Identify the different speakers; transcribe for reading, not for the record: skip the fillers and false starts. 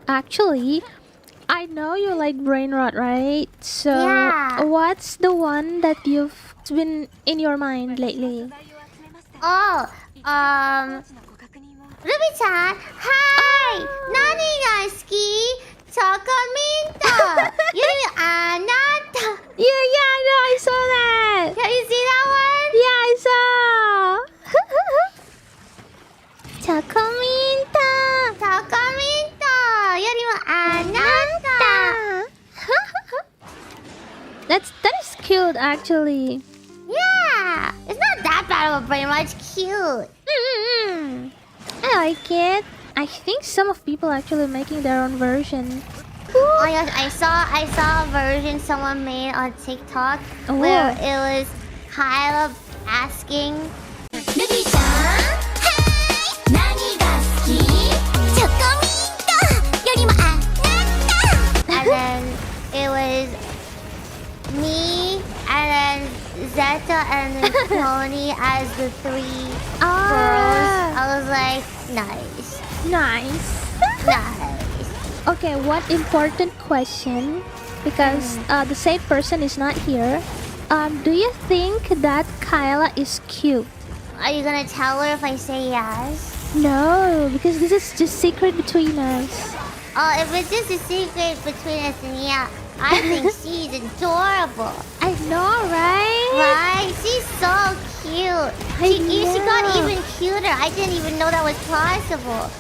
Speaker 1: actually, I know you like brain rot, right? So,
Speaker 2: Yeah.
Speaker 1: what's the one that you've been in your mind lately?
Speaker 2: Oh, Ruby-chan, hi! Nani ga suki? Chocominto! Yuri anata!
Speaker 1: Yeah, I know, I saw that.
Speaker 2: Can you see that one?
Speaker 1: Yeah, I saw. Chocominto.
Speaker 2: Chocominto! Yuri anata!
Speaker 1: That is cute, actually.
Speaker 2: Yeah! It's not that bad of a brain rot, it's cute.
Speaker 1: I like it. I think some of people actually making their own version.
Speaker 2: Oh yes, I saw a version someone made on TikTok where it was Ka.엘.라 asking Ruby-chan, hi! Nani ga suki? Chocominto! Yori mo anata! And then it was me and then Zeta and then Tony as the three girls. I was like, nice. Nice.
Speaker 1: Okay, one important question, because the said person is not here. Do you think that Ka.엘.라 is cute?
Speaker 2: Are you gonna tell her if I say yes?
Speaker 1: No, because this is just secret between us.
Speaker 2: Oh, if it's just a secret between us, then yeah, I think she's adorable.
Speaker 1: I know, right?
Speaker 2: Right? She's so cute. She got even cuter. I didn't even know that was possible.